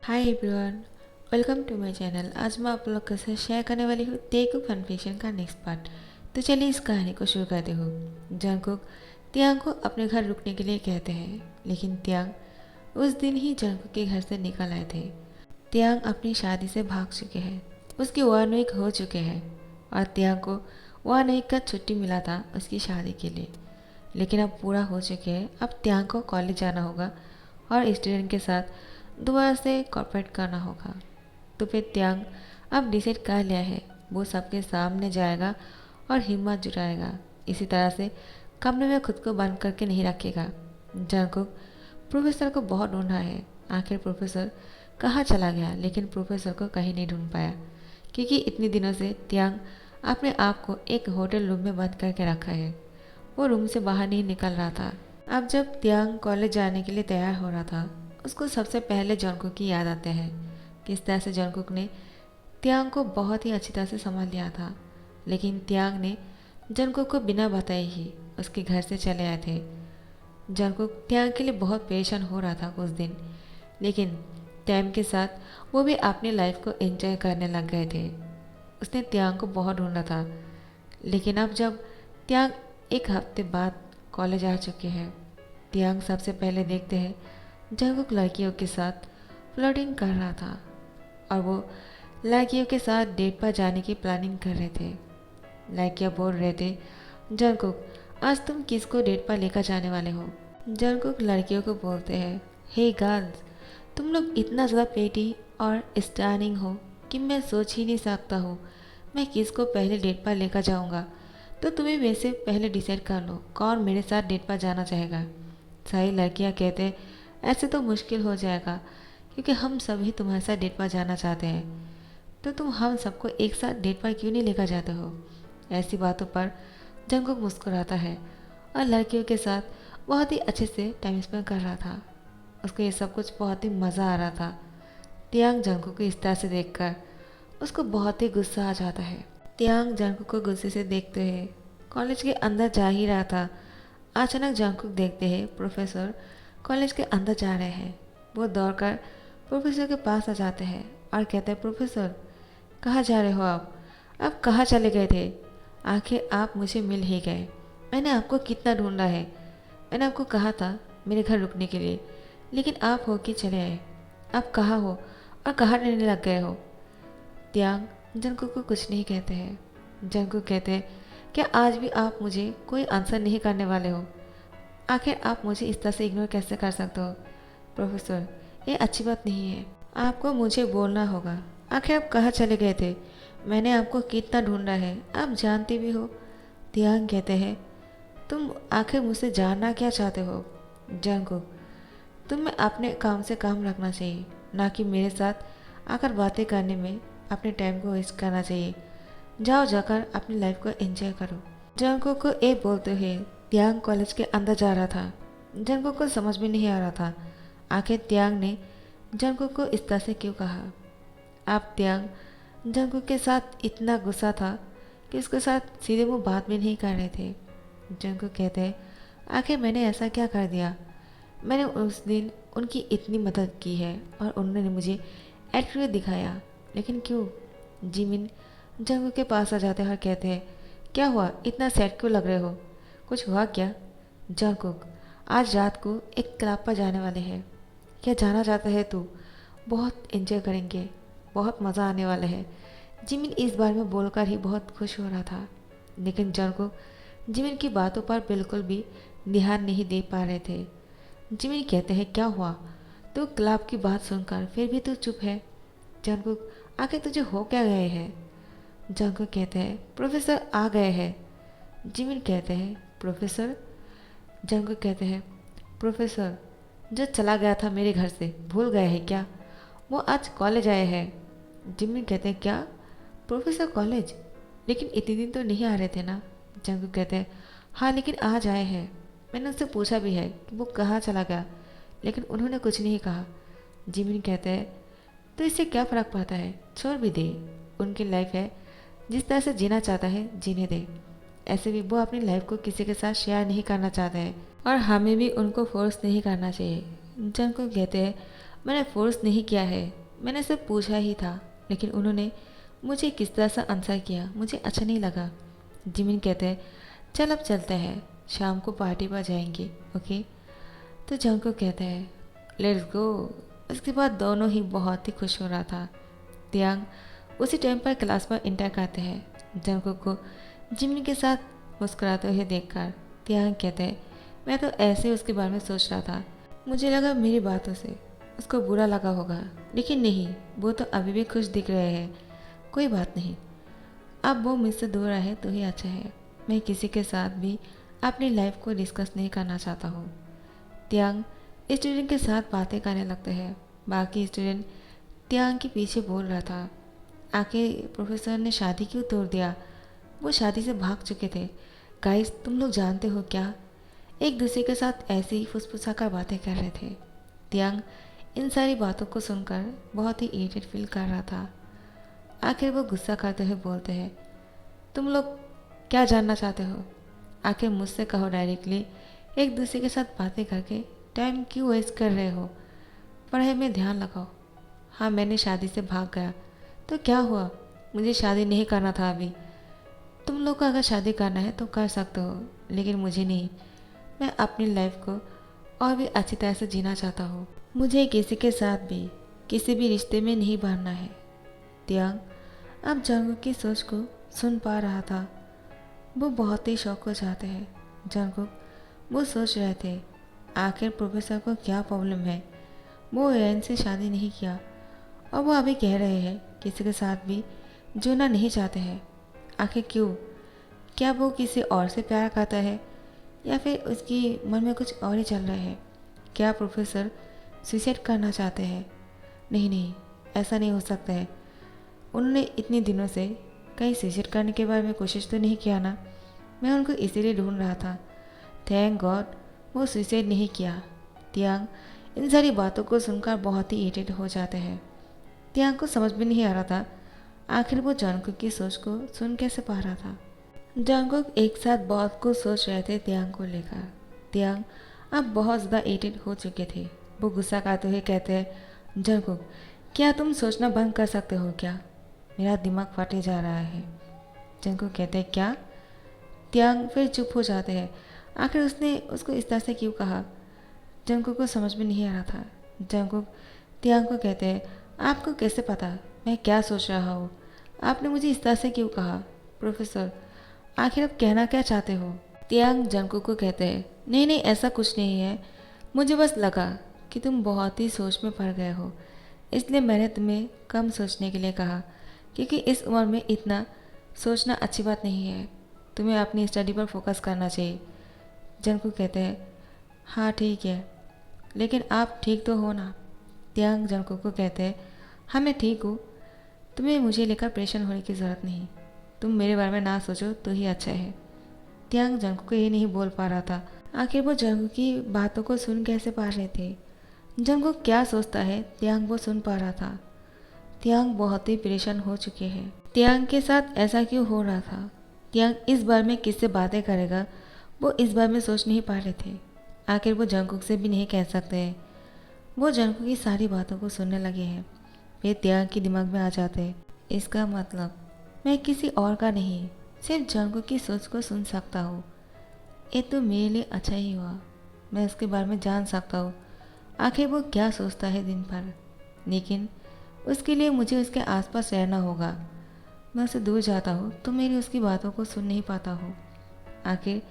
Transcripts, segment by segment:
Hi everyone, welcome to my channel. आज मैं आप लोग के साथ शेयर करने वाली हूँ तेकुक फनफिक्शन का नेक्स्ट पार्ट। तो चलिए इस कहानी को शुरू करते हो। जंगकुक तियांग को अपने घर रुकने के लिए कहते हैं, लेकिन तियांग उस दिन ही जंगकुक के घर से निकल आए थे। तियांग अपनी शादी से भाग चुके हैं, उसके वानोइक हो चुके हैं और तियांग को वानोइक का छुट्टी मिला था उसकी शादी के लिए। लेकिन अब पूरा हो चुके हैं। अब तियांग को कॉलेज जाना होगा और स्टूडेंट के साथ दोबारा से कॉर्पोरेट करना होगा। तो फिर तियांग अब डिसाइड कर लिया है, वो सबके सामने जाएगा और हिम्मत जुटाएगा। इसी तरह से कमरे में खुद को बंद करके नहीं रखेगा। जंगकुक प्रोफेसर को बहुत ढूंढा है, आखिर प्रोफेसर कहाँ चला गया, लेकिन प्रोफेसर को कहीं नहीं ढूंढ पाया, क्योंकि इतने दिनों से तियांग अपने आप को एक होटल रूम में बंद करके रखा है। वो रूम से बाहर नहीं निकल रहा था। अब जब तियांग कॉलेज जाने के लिए तैयार हो रहा था, उसको सबसे पहले जंगकुक की याद आते हैं। किस तरह से जंगकुक ने तियांग को बहुत ही अच्छी तरह से संभाल लिया था, लेकिन तियांग ने जंगकुक को बिना बताए ही उसके घर से चले आए थे। जंगकुक तियांग के लिए बहुत परेशान हो रहा था कुछ दिन, लेकिन टाइम के साथ वो भी अपनी लाइफ को एंजॉय करने लग गए थे। उसने तियांग को बहुत ढूंढा था, लेकिन अब जब तियांग एक हफ्ते बाद कॉलेज आ चुके हैं, तियांग सबसे पहले देखते हैं जंगकुक लड़कियों के साथ फ्लर्टिंग कर रहा था और वो लड़कियों के साथ डेट पर जाने की प्लानिंग कर रहे थे। लड़कियां बोल रहे थे, जंगकुक आज तुम किसको डेट पर लेकर जाने वाले हो। जंगकुक लड़कियों को बोलते हैं, हे गर्ल्स, तुम लोग इतना ज़्यादा पेटी और स्टर्निंग हो कि मैं सोच ही नहीं सकता हूँ मैं किसको पहले डेट पर लेकर जाऊँगा। तो तुम्हें वैसे पहले डिसाइड कर लो कौन मेरे साथ डेट पर जाना चाहेगा। सारी लड़कियाँ कहते हैं, ऐसे तो मुश्किल हो जाएगा, क्योंकि हम सभी तुम्हारे साथ डेट पर जाना चाहते हैं। तो तुम हम सबको एक साथ डेट पर क्यों नहीं लेकर जाते हो। ऐसी बातों पर जंगकुक मुस्कुराता है और लड़कियों के साथ बहुत ही अच्छे से टाइम स्पेंड कर रहा था। उसको ये सब कुछ बहुत ही मज़ा आ रहा था। तियांग जंगकुक को इस तरह से देखकर उसको बहुत ही गुस्सा आ जाता है। तियांग जंगकुक को गुस्से से देखते हुए कॉलेज के अंदर जा ही रहा था। अचानक जंगकुक देखते हैं प्रोफेसर कॉलेज के अंदर जा रहे हैं। वो दौड़कर प्रोफेसर के पास आ जाते हैं और कहते हैं, प्रोफेसर कहाँ जा रहे हो आप कहाँ चले गए थे। आखिर आप मुझे मिल ही गए। मैंने आपको कितना ढूंढा है। मैंने आपको कहा था मेरे घर रुकने के लिए, लेकिन आप हो के चले आए। आप कहाँ हो और कहाँ रहने लग गए हो। तियांग जंगकुक को कुछ नहीं कहते हैं। जंगकुक कहते हैं, क्या आज भी आप मुझे कोई आंसर नहीं करने वाले हो। आखिर आप मुझे इस तरह से इग्नोर कैसे कर सकते हो। प्रोफेसर ये अच्छी बात नहीं है, आपको मुझे बोलना होगा। आखिर आप कहाँ चले गए थे। मैंने आपको कितना ढूंढा है, आप जानते भी हो। तियांग कहते हैं, तुम आखिर मुझसे जानना क्या चाहते हो। जंगकुक, तुम्हें अपने काम से काम रखना चाहिए, ना कि मेरे साथ आकर बातें करने में अपने टाइम को वेस्ट करना चाहिए। जाओ जाकर अपनी लाइफ को एंजॉय करो। जंगकुक को ये बोलते हुए तियांग कॉलेज के अंदर जा रहा था। जंगकुक को समझ में नहीं आ रहा था आखिर तियांग ने जंगकुक को इस तरह से क्यों कहा। अब तियांग जंगकुक के साथ इतना गुस्सा था कि उसके साथ सीधे मुंह बात भी नहीं कर रहे थे। जंगकुक कहते हैं, आखिर मैंने ऐसा क्या कर दिया। मैंने उस दिन उनकी इतनी मदद की है और उन्होंने मुझे एटीट्यूड दिखाया, लेकिन क्यों। जिमिन जंगकुक के पास आ जाते हैं और कहते हैं, क्या हुआ, इतना सैड क्यों लग रहे हो, कुछ हुआ क्या। जंगकुक, आज रात को एक क्लब पर जाने वाले हैं, क्या जाना चाहता है तू। बहुत एंजॉय करेंगे, बहुत मज़ा आने वाला है। जिमिन इस बारे में बोलकर ही बहुत खुश हो रहा था, लेकिन जंगकुक जिमिन की बातों पर बिल्कुल भी ध्यान नहीं दे पा रहे थे। जिमिन कहते हैं, क्या हुआ, तो क्लब की बात सुनकर फिर भी तू चुप है। जंगकुक, आखिर तुझे हो क्या गए हैं। जंगकुक कहते हैं, प्रोफेसर आ गए हैं। जिमिन कहते हैं, प्रोफेसर। जंगकुक कहते हैं, प्रोफेसर जो चला गया था मेरे घर से भूल गए हैं क्या, वो आज कॉलेज आए हैं। जिमिन कहते हैं, क्या प्रोफेसर कॉलेज, लेकिन इतने दिन तो नहीं आ रहे थे ना। जंगकुक कहते हैं, हाँ लेकिन आज आए हैं। मैंने उससे पूछा भी है कि वो कहाँ चला गया, लेकिन उन्होंने कुछ नहीं कहा। जिमिन कहते हैं, तो इससे क्या फ़र्क पड़ता है, छोड़ भी दे, उनकी लाइफ है, जिस तरह से जीना चाहता है जीने दे। ऐसे भी वो अपनी लाइफ को किसी के साथ शेयर नहीं करना चाहते हैं और हमें भी उनको फोर्स नहीं करना चाहिए। जंगकुक कहते हैं, मैंने फोर्स नहीं किया है, मैंने सिर्फ पूछा ही था, लेकिन उन्होंने मुझे किस तरह से आंसर किया मुझे अच्छा नहीं लगा। जिमिन कहते हैं चल अब चलते हैं, शाम को पार्टी पर जाएंगे, ओके। तो जंगकुक कहते हैं लेट्स गो। उसके बाद दोनों ही बहुत ही खुश हो रहा था। तियांग उसी टाइम पर क्लास पर इंटर करते हैं। जंगकुक को जिमिन के साथ मुस्कुराते हुए देखकर तियांग कहते हैं मैं तो ऐसे उसके बारे में सोच रहा था, मुझे लगा मेरी बातों से उसको बुरा लगा होगा, लेकिन नहीं, वो तो अभी भी खुश दिख रहे हैं। कोई बात नहीं, अब वो मुझसे दूर रहे तो ही अच्छा है। मैं किसी के साथ भी अपनी लाइफ को डिस्कस नहीं करना चाहता हूँ। तियांग स्टूडेंट के साथ बातें करने लगते हैं। बाकी स्टूडेंट तियांग के पीछे बोल रहा था आखिर प्रोफेसर ने शादी क्यों तोड़ दिया, वो शादी से भाग चुके थे। गाइस तुम लोग जानते हो क्या, एक दूसरे के साथ ऐसे ही फुसफुसा कर बातें कर रहे थे। तियांग इन सारी बातों को सुनकर बहुत ही इरिटेट फील कर रहा था। आखिर वो गुस्सा करते हुए बोलते हैं तुम लोग क्या जानना चाहते हो, आखिर मुझसे कहो डायरेक्टली, एक दूसरे के साथ बातें करके टाइम क्यों वेस्ट कर रहे हो, पढ़ाई में ध्यान लगाओ। हाँ मैंने शादी से भाग गया तो क्या हुआ, मुझे शादी नहीं करना था अभी। तुम लोग को अगर शादी करना है तो कर सकते हो, लेकिन मुझे नहीं। मैं अपनी लाइफ को और भी अच्छी तरह से जीना चाहता हूँ। मुझे किसी के साथ भी किसी भी रिश्ते में नहीं बढ़ना है। तियांग अब जंगकुक की सोच को सुन पा रहा था। वो बहुत ही शौक हो जाते हैं। जंगकुक वो सोच रहे थे आखिर प्रोफेसर को क्या प्रॉब्लम है, वो एयन से शादी नहीं किया और वो अभी कह रहे हैं किसी के साथ भी जुड़ना नहीं चाहते हैं। आखिर क्यों, क्या वो किसी और से प्यार करता है या फिर उसकी मन में कुछ और ही चल रहा है। क्या प्रोफेसर सुसाइड करना चाहते हैं? नहीं नहीं, ऐसा नहीं हो सकता है। उन्होंने इतने दिनों से कहीं सुसाइड करने के बारे में कोशिश तो नहीं किया ना। मैं उनको इसीलिए ढूंढ रहा था। थैंक गॉड वो सुसाइड नहीं किया। तियांग इन सारी बातों को सुनकर बहुत ही इरिटेट हो जाते हैं। तियांग को समझ में नहीं आ रहा था आखिर वो जंगकुक की सोच को सुन कैसे पा रहा था। जंगकुक एक साथ बहुत कुछ सोच रहे थे तियांग को लेकर। तियांग अब बहुत ज़्यादा इरिटेट हो चुके थे। वो गुस्सा करते हुए कहते हैं जंगकुक क्या तुम सोचना बंद कर सकते हो क्या, मेरा दिमाग फटे जा रहा है। जंगकुक कहते हैं क्या। तियांग फिर चुप हो जाते हैं। आखिर उसने उसको इस तरह से क्यों कहा, जंगकुक को समझ में नहीं आ रहा था। जंगकुक तियांग को कहते हैं आपको कैसे पता मैं क्या सोच रहा हूँ, आपने मुझे इस तरह से क्यों कहा। प्रोफेसर आखिर आप कहना क्या चाहते हो। तियांग जंगकुक को कहते हैं नहीं नहीं ऐसा कुछ नहीं है, मुझे बस लगा कि तुम बहुत ही सोच में पड़ गए हो, इसलिए मैंने तुम्हें कम सोचने के लिए कहा, क्योंकि इस उम्र में इतना सोचना अच्छी बात नहीं है, तुम्हें अपनी स्टडी पर फोकस करना चाहिए। जंगकुक कहते हैं हाँ ठीक है, लेकिन आप ठीक तो हो ना। तियांग जंगकुक को कहते हैं हाँ मैं ठीक हूँ, तुम्हें मुझे लेकर परेशान होने की ज़रूरत नहीं, तुम मेरे बारे में ना सोचो तो ही अच्छा है। तियांग जंगकुक को ये नहीं बोल पा रहा था आखिर वो जंगकुक की बातों को सुन कैसे पा रहे थे। जंगकुक क्या सोचता है तियांग वो सुन पा रहा था। तियांग बहुत ही परेशान हो चुके हैं। तियांग के साथ ऐसा क्यों हो रहा था, तियांग इस बार में किससे बातें करेगा वो इस बार में सोच नहीं पा रहे थे। आखिर वो जंगकुक से भी नहीं कह सकते हैं। वो जंगकुक की सारी बातों को सुनने लगे हैं। वे तियांग के दिमाग में आ जाते हैं इसका मतलब मैं किसी और का नहीं सिर्फ जंगकुक की सोच को सुन सकता हूँ। ये तो मेरे लिए अच्छा ही हुआ, मैं उसके बारे में जान सकता हूँ आखिर वो क्या सोचता है दिन भर, लेकिन उसके लिए मुझे उसके आसपास रहना होगा। मैं उससे दूर जाता हूँ तो मेरी उसकी बातों को सुन नहीं पाता हूँ। आखिर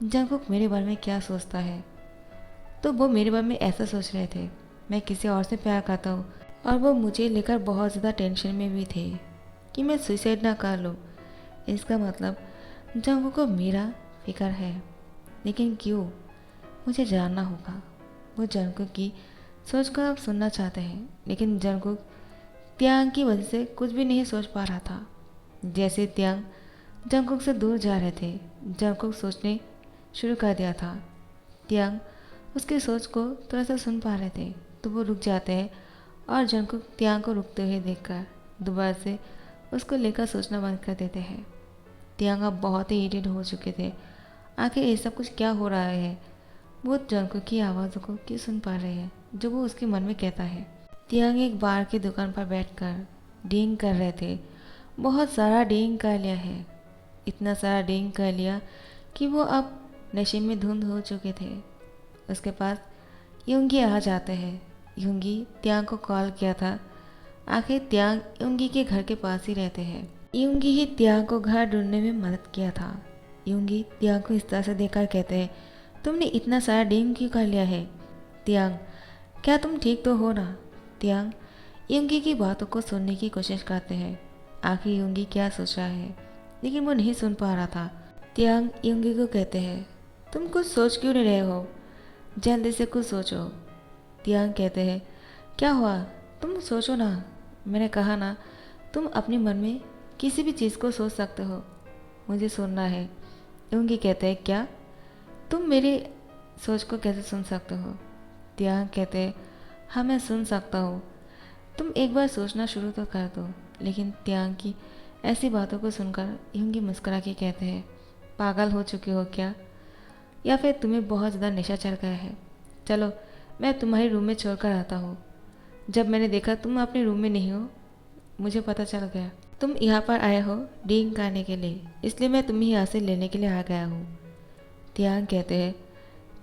जंगकुक मेरे बारे में क्या सोचता है, तो वो मेरे बारे में ऐसा सोच रहे थे मैं किसी और से प्यार करता हूँ और वो मुझे लेकर बहुत ज़्यादा टेंशन में भी थे कि मैं सुसाइड ना कर लूँ। इसका मतलब जंगकुक को मेरा फिक्र है, लेकिन क्यों, मुझे जानना होगा। वो जंगकुक की सोच को अब सुनना चाहते हैं, लेकिन जंगकुक तियांग की वजह से कुछ भी नहीं सोच पा रहा था। जैसे तियांग जंगकुक से दूर जा रहे थे, जंगकुक सोचने शुरू कर दिया था। तियांग उसकी सोच को थोड़ा सा सुन पा रहे थे तो वो रुक जाते हैं और जंगकुक तियांग को रुकते हुए देखकर दोबारा से उसको लेकर सोचना बंद कर देते हैं। तियांग अब बहुत ही इरिटेट हो चुके थे। आखिर ये सब कुछ क्या हो रहा है, वो जंगकुक की आवाज़ों को क्यों सुन पा रहे हैं जो वो उसके मन में कहता है। तियांग एक बार की दुकान पर बैठकर ड्रिंक कर रहे थे। बहुत सारा ड्रिंक कर लिया है, इतना सारा ड्रिंक कर लिया कि वो अब नशे में धुंध हो चुके थे। उसके पास यूंगी आ जाते हैं। यूंगी तियांग को कॉल किया था। आखिर तियांग यूंगी के घर के पास ही रहते हैं। यूंगी ही तियांग को घर ढूंढने में मदद किया था। यूंगी तियांग को इस तरह से देखकर कहते हैं, तुमने इतना सारा ड्रिंक क्यों कर लिया है? तियांग, क्या तुम ठीक तो हो ना? तियांग यूंगी की बातों को सुनने की कोशिश करते हैं। आखिर यूंगी क्या सोच रहा है, लेकिन वो नहीं सुन पा रहा था। तियांग यूंगी को कहते हैं, तुम कुछ सोच क्यों नहीं रहे हो? जल्दी से कुछ सोचो। तियांग कहते हैं, क्या हुआ? तुम सोचो ना, मैंने कहा ना, तुम अपने मन में किसी भी चीज़ को सोच सकते हो, मुझे सुनना है। यूंगी कहते हैं, क्या तुम मेरी सोच को कैसे सुन सकते हो? तियांग कहते हैं, हाँ मैं सुन सकता हूँ, तुम एक बार सोचना शुरू तो कर दो। लेकिन तियांग की ऐसी बातों को सुनकर यूंगी मुस्कुरा के कहते हैं, पागल हो चुके हो क्या, या फिर तुम्हें बहुत ज़्यादा नशा चढ़ गया है? चलो मैं तुम्हारे रूम में छोड़कर आता हूँ। जब मैंने देखा तुम अपने रूम में नहीं हो, मुझे पता चल गया तुम यहाँ पर आए हो ड्रिंक करने के लिए, इसलिए मैं तुम्हें यहाँ से लेने के लिए आ गया हूँ। तियांग कहते हैं,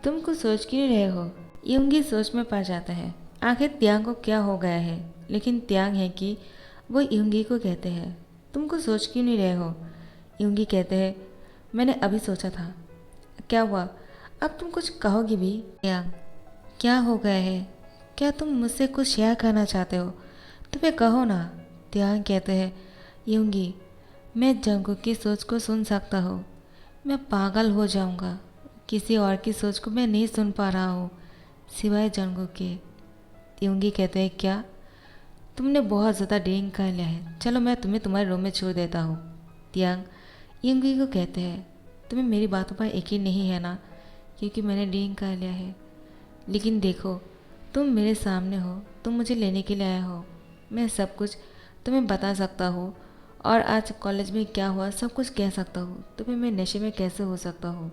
तुम कुछ सोच क्यों नहीं रहे हो? यूंगी सोच में पड़ जाता है, आखिर तियांग को क्या हो गया है। लेकिन तियांग है कि वो यूंगी को कहते हैं, तुम कुछ सोच क्यों नहीं रहे हो? यूंगी कहते हैं, मैंने अभी सोचा था। क्या हुआ, अब तुम कुछ कहोगी भी? तियांग, क्या हो गया है? क्या तुम मुझसे कुछ शेयर करना चाहते हो तो फिर कहो ना। तियांग कहते हैं, यूंगी, मैं जंगकुक की सोच को सुन सकता हूँ, मैं पागल हो जाऊँगा। किसी और की सोच को मैं नहीं सुन पा रहा हूँ सिवाय जंगकुक के। यूंगी कहते हैं, क्या तुमने बहुत ज़्यादा ड्रिंक कर लिया है, चलो मैं तुम्हें तुम्हारे रूम में छोड़ देता हूँ। तियांग यूंगी को कहते हैं, तुम्हें मेरी बातों पर यकीन नहीं है ना, क्योंकि मैंने ड्रिंक कर लिया है। लेकिन देखो, तुम मेरे सामने हो, तुम मुझे लेने के लिए आए हो, मैं सब कुछ तुम्हें बता सकता हूँ, और आज कॉलेज में क्या हुआ सब कुछ कह सकता हूँ। तो फिर मैं नशे में कैसे हो सकता हूँ?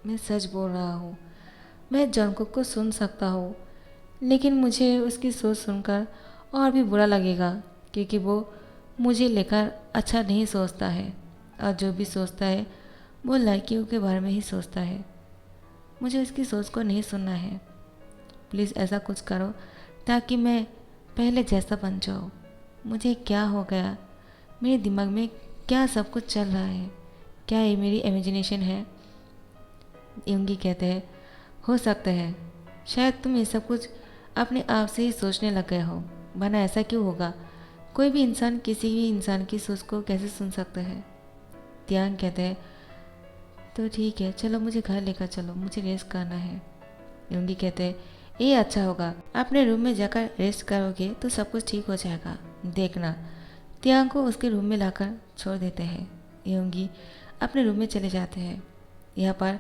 मैं सच बोल रहा हूँ, मैं जंगकुक को सुन सकता हूँ, लेकिन मुझे उसकी सोच सुनकर और भी बुरा लगेगा, क्योंकि वो मुझे लेकर अच्छा नहीं सोचता है, और जो भी सोचता है वो लड़कियों के बारे में ही सोचता है। मुझे उसकी सोच को नहीं सुनना है। प्लीज़ ऐसा कुछ करो ताकि मैं पहले जैसा बन जाऊँ। मुझे क्या हो गया, मेरे दिमाग में क्या सब कुछ चल रहा है? क्या ये मेरी इमेजिनेशन है? यूंगी कहते हैं, हो सकता है, शायद तुम ये सब कुछ अपने आप से ही सोचने लग गए हो, वरना ऐसा क्यों होगा? कोई भी इंसान किसी भी इंसान की सोच को कैसे सुन सकता है? तियांग कहते हैं, तो ठीक है, चलो मुझे घर लेकर चलो, मुझे रेस्ट करना है। यूंगी कहते हैं, ये अच्छा होगा, अपने रूम में जाकर रेस्ट करोगे तो सब कुछ ठीक हो जाएगा, देखना। तियांग को उसके रूम में लाकर छोड़ देते हैं। यूंगी अपने रूम में चले जाते हैं। यहाँ पर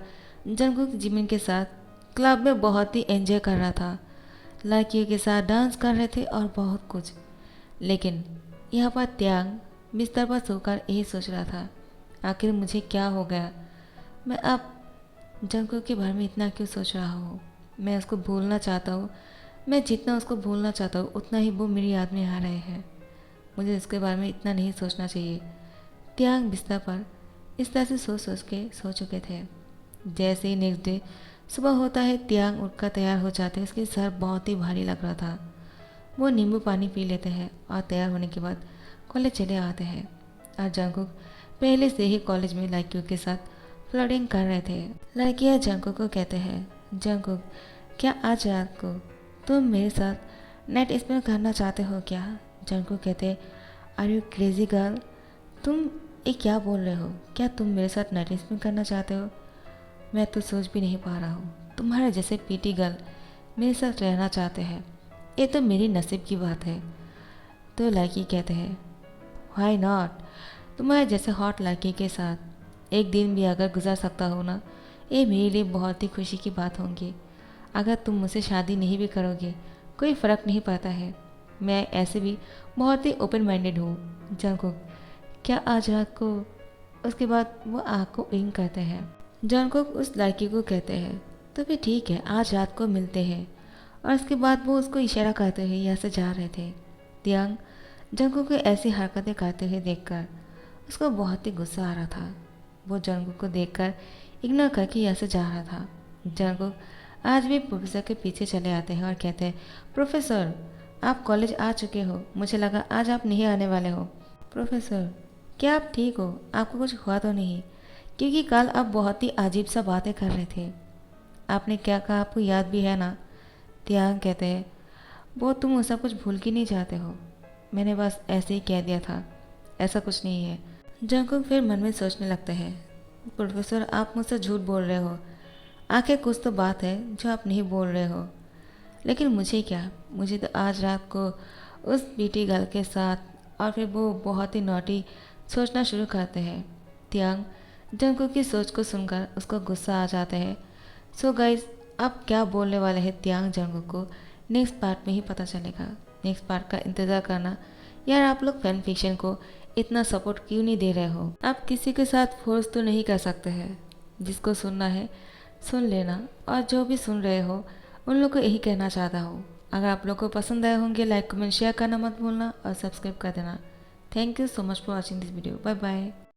जंगकुक जिमिन के साथ क्लब में बहुत ही एंजॉय कर रहा था, लड़कियों के साथ डांस कर रहे थे और बहुत कुछ। लेकिन यहाँ पर तियांग बिस्तर पर सोकर यही सोच रहा था, आखिर मुझे क्या हो गया, मैं अब जंगकुक के बारे में इतना क्यों सोच रहा हूँ? मैं उसको भूलना चाहता हूँ, मैं जितना उसको भूलना चाहता हूँ उतना ही वो मेरी याद में आ रहे हैं। मुझे इसके बारे में इतना नहीं सोचना चाहिए। तियांग बिस्तर पर इस तरह से सोच सोच के सो चुके थे। जैसे ही नेक्स्ट डे सुबह होता है, तियांग उठकर तैयार हो जाते हैं। उसके सर बहुत ही भारी लग रहा था। वो नींबू पानी पी लेते हैं और तैयार होने के बाद कॉलेज चले आते हैं। और जंगकुक पहले से ही कॉलेज में लड़कियों के साथ फ्लर्टिंग कर रहे थे। लड़कियां जंगकुक को कहते हैं, जंगकुक, क्या आज रात को तुम मेरे साथ नाइट स्पेंड करना चाहते हो क्या? जंगकुक कहते हैं, आर यू क्रेजी गर्ल, तुम ये क्या बोल रहे हो? क्या तुम मेरे साथ नाइट स्पेंड करना चाहते हो? मैं तो सोच भी नहीं पा रहा हूँ, तुम्हारे जैसे पीटी गर्ल मेरे साथ रहना चाहते हैं, ये तो मेरी नसीब की बात है। तो लड़की कहते हैं, व्हाई नॉट, तुम्हारे जैसे हॉट लड़की के साथ एक दिन भी अगर गुजार सकता हो ना, ये मेरे लिए बहुत ही खुशी की बात होगी। अगर तुम मुझसे शादी नहीं भी करोगे कोई फ़र्क नहीं पड़ता है, मैं ऐसे भी बहुत ही ओपन माइंडेड हूँ। जंगकुक, क्या आज रात को? उसके बाद वो आँख को विंक करते हैं। जंगकुक उस लड़की को कहते हैं, तो फिर ठीक है, आज रात को मिलते हैं और उसके बाद वो उसको इशारा करते हुए यहाँ से जा रहे थे। तियांग जंगकुक को ऐसी हरकतें करते हुए देखकर उसको बहुत ही गुस्सा आ रहा था। वो जंगकुक को देखकर इग्नोर करके यहाँ से जा रहा था। जंगकुक आज भी प्रोफेसर के पीछे चले आते हैं और कहते हैं, प्रोफेसर आप कॉलेज आ चुके हो, मुझे लगा आज आप नहीं आने वाले हो। प्रोफेसर क्या आप ठीक हो? आपको कुछ हुआ तो नहीं? क्योंकि कल आप बहुत ही अजीब सा बातें कर रहे थे। आपने क्या कहा आपको याद भी है ना? तियांग कहते हैं, वो तुम वो सब कुछ भूल के नहीं जाते हो, मैंने बस ऐसे ही कह दिया था, ऐसा कुछ नहीं है। जंगकुक फिर मन में सोचने लगता है, प्रोफेसर आप मुझसे झूठ बोल रहे हो, आखिर कुछ तो बात है जो आप नहीं बोल रहे हो। लेकिन मुझे क्या, मुझे तो आज रात को उस बीटी गर्ल के साथ और फिर वो बहुत ही नॉटी सोचना शुरू करते हैं। तियांग जंगकुक की सोच को सुनकर उसको गुस्सा आ जाता है। सो गाइज अब क्या बोलने वाले हैं तियांग जंगकुक को नेक्स्ट पार्ट में ही पता चलेगा। नेक्स्ट पार्ट का इंतज़ार करना। यार आप लोग फैन फिक्शन को इतना सपोर्ट क्यों नहीं दे रहे हो? आप किसी के साथ फोर्स तो नहीं कर सकते हैं। जिसको सुनना है सुन लेना, और जो भी सुन रहे हो उन लोग को यही कहना चाहता हूँ, अगर आप लोग को पसंद आए होंगे लाइक कमेंट शेयर करना मत भूलना और सब्सक्राइब कर देना। Thank you so much for watching this video. Bye bye.